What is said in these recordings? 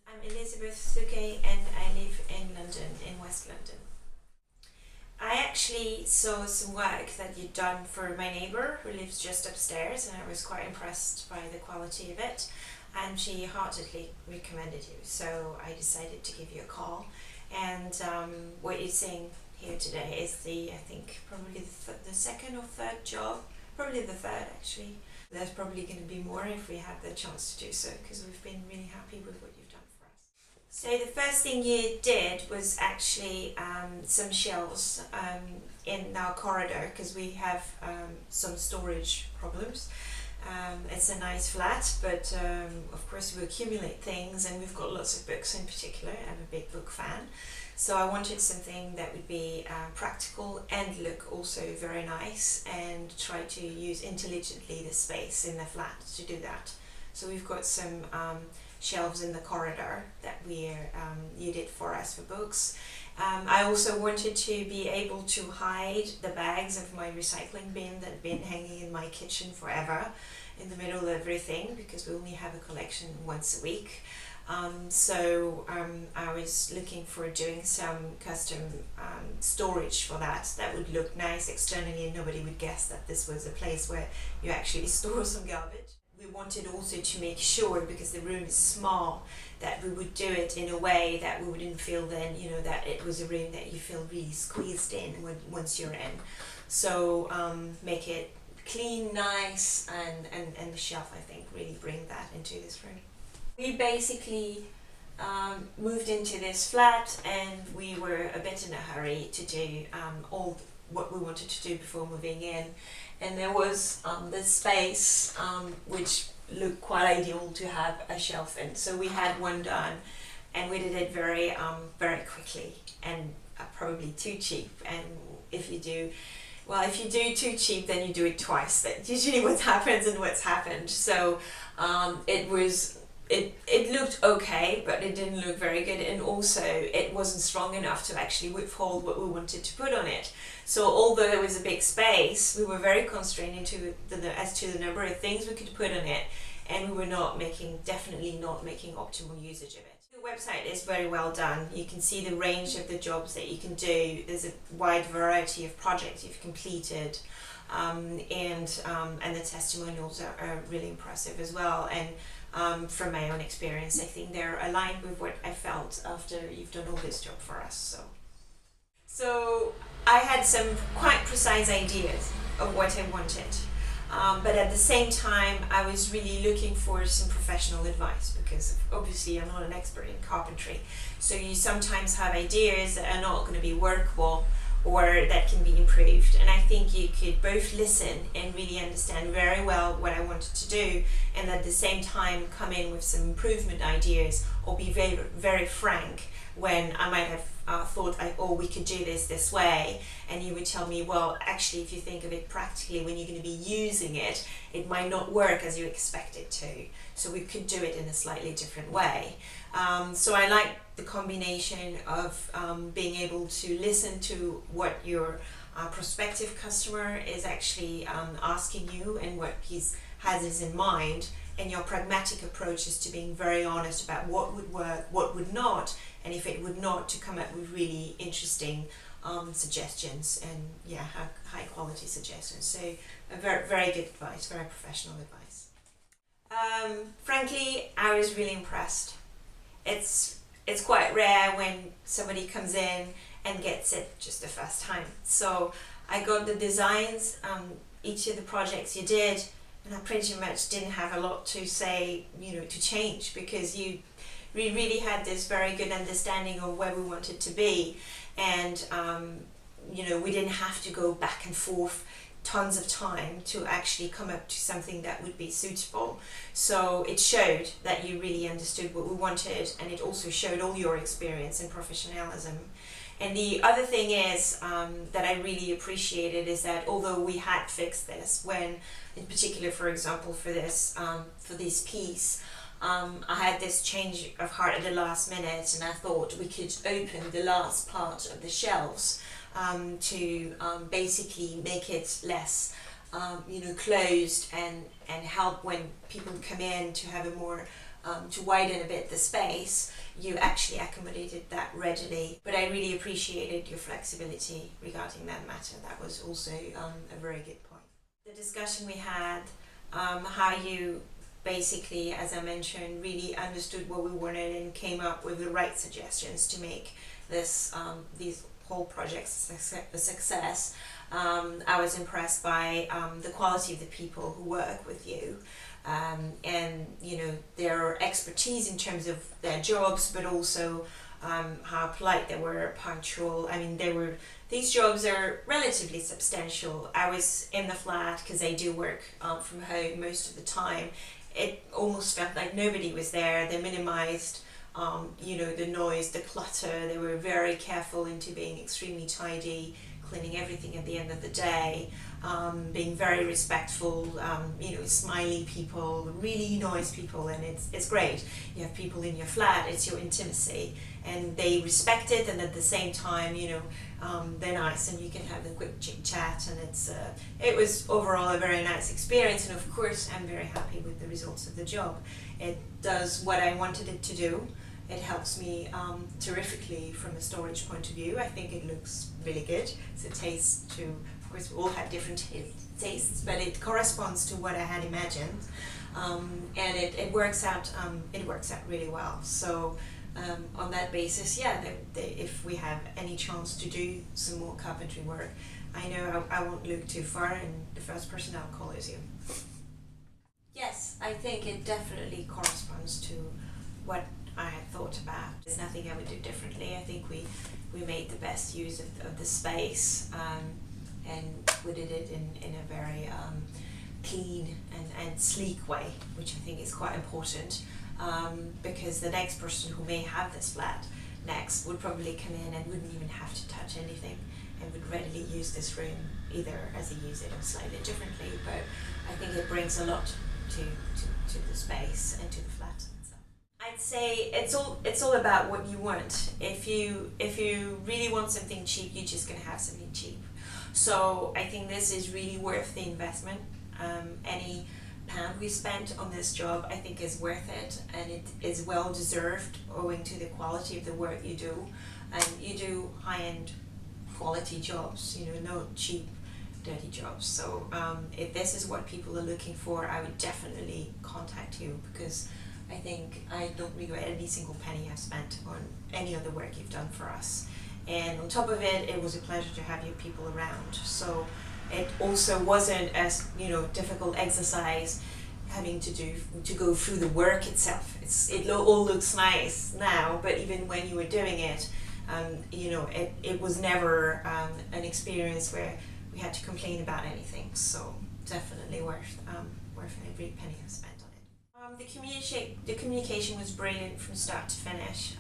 I'm Elizabeth Souquet and I live in London, in West London. I actually saw some work that you'd done for my neighbour who lives just upstairs, and I was quite impressed by the quality of it, and she heartily recommended you, so I decided to give you a call. And what you're seeing here today is I think probably the second or third job, probably the third actually. There's probably going to be more if we have the chance to do so, because we've been really happy with what you've done for us. So the first thing you did was actually some shelves in our corridor, because we have some storage problems. It's a nice flat, but of course we accumulate things, and we've got lots of books in particular. I'm a big book fan. So I wanted something that would be practical and look also very nice, and try to use intelligently the space in the flat to do that. So we've got some shelves in the corridor that you did for us for books. I also wanted to be able to hide the bags of my recycling bin that have been hanging in my kitchen forever in the middle of everything, because we only have a collection once a week. So I was looking for doing some custom storage for that would look nice externally, and nobody would guess that this was a place where you actually store some garbage. We wanted also to make sure, because the room is small, that we would do it in a way that we wouldn't feel then, that it was a room that you feel really squeezed in once you're in. So make it clean, nice, and the shelf, I think, really bring that into this room. We basically moved into this flat, and we were a bit in a hurry to do all what we wanted to do before moving in. And there was this space which looked quite ideal to have a shelf in. So we had one done, and we did it very quickly, and probably too cheap. And if you do too cheap, then you do it twice. That's usually what happens and what's happened. So it looked okay, but it didn't look very good, and also it wasn't strong enough to actually withhold what we wanted to put on it. So although there was a big space, we were very constrained as to the number of things we could put on it, and we were definitely not making optimal usage of it. The website is very well done. You can see the range of the jobs that you can do. There's a wide variety of projects you've completed, and the testimonials are really impressive as well. And from my own experience, I think they're aligned with what I felt after you've done all this job for us. So I had some quite precise ideas of what I wanted, but at the same time I was really looking for some professional advice, because obviously I'm not an expert in carpentry. So you sometimes have ideas that are not going to be workable, or that can be improved. And I think you could both listen and really understand very well what I wanted to do, and at the same time come in with some improvement ideas, or be very, very frank when I might have thought, we could do this way, and you would tell me, well, actually, if you think of it practically, when you're going to be using it, it might not work as you expect it to. So we could do it in a slightly different way. So I like the combination of being able to listen to what your prospective customer is actually asking you, and what has in mind, and your pragmatic approach is to being very honest about what would work, what would not, and if it would not, to come up with really interesting suggestions, and high quality suggestions. So a very, very good advice, very professional advice. Frankly, I was really impressed. It's quite rare when somebody comes in and gets it just the first time. So I got the designs, each of the projects you did, and I pretty much didn't have a lot to say, to change, because we really had this very good understanding of where we wanted to be, and we didn't have to go back and forth tons of time to actually come up to something that would be suitable. So it showed that you really understood what we wanted, and it also showed all your experience and professionalism. And the other thing is that I really appreciated is that although we had fixed this, when in particular, for example, for this piece, I had this change of heart at the last minute, and I thought we could open the last part of the shelves to basically make it less closed, and help when people come in to have a more to widen a bit the space, you actually accommodated that readily. But I really appreciated your flexibility regarding that matter. That was also a very good point. The discussion we had, how you basically, as I mentioned, really understood what we wanted and came up with the right suggestions to make this these whole projects a success. I was impressed by the quality of the people who work with you. And their expertise in terms of their jobs, but also how polite they were, punctual. I mean, these jobs are relatively substantial. I was in the flat because I do work from home most of the time. It almost felt like nobody was there. They minimized the noise, the clutter. They were very careful into being extremely tidy, cleaning everything at the end of the day, being very respectful, smiley people, really nice people, and it's great. You have people in your flat, it's your intimacy, and they respect it, and at the same time, they're nice, and you can have a quick chit chat, and it was overall a very nice experience, and of course I'm very happy with the results of the job. It does what I wanted it to do. It helps me terrifically from a storage point of view. I think it looks really good. It's a taste to, of course, we all have different tastes, but it corresponds to what I had imagined, and it works out. It works out really well. So on that basis, yeah, if we have any chance to do some more carpentry work, I know I won't look too far, and the first person I'll call is you. Yes, I think it definitely corresponds to what I had thought about. There's nothing I would do differently. I think we made the best use of the space, and we did it in a very clean and sleek way, which I think is quite important, because the next person who may have this flat next would probably come in and wouldn't even have to touch anything and would readily use this room either as they use it or slightly differently. But I think it brings a lot to the space and to the flat. I'd say it's all about what you want. If you really want something cheap, you're just gonna have something cheap. So I think this is really worth the investment. Any pound we spent on this job, I think, is worth it, and it is well deserved owing to the quality of the work you do. And you do high-end quality jobs, no cheap, dirty jobs. So if this is what people are looking for, I would definitely contact you, because I think I don't regret any single penny I've spent on any other work you've done for us. And on top of it, it was a pleasure to have your people around. So it also wasn't as difficult exercise having to go through the work itself. It all looks nice now, but even when you were doing it, it was never an experience where we had to complain about anything. So definitely worth every penny I've spent. The communication was brilliant from start to finish.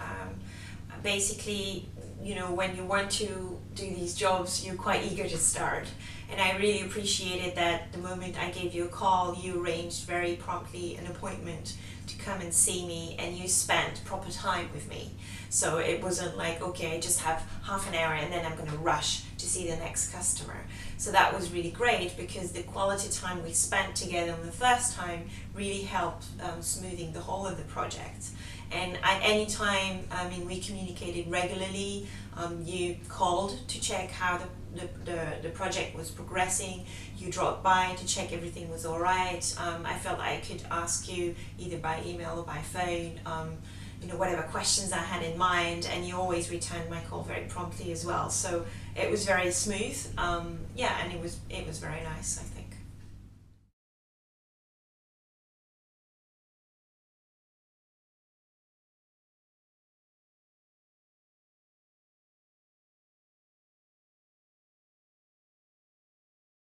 Basically, when you want to do these jobs, you're quite eager to start. And I really appreciated that the moment I gave you a call, you arranged very promptly an appointment to come and see me, and you spent proper time with me. So it wasn't like, okay, I just have half an hour and then I'm going to rush to see the next customer. So that was really great, because the quality time we spent together on the first time really helped smoothing the whole of the project. And at any time, we communicated regularly. You called to check how the project was progressing. You dropped by to check everything was all right. I felt I could ask you either by email or by phone, whatever questions I had in mind, and you always returned my call very promptly as well. So it was very smooth, and it was very nice, I think.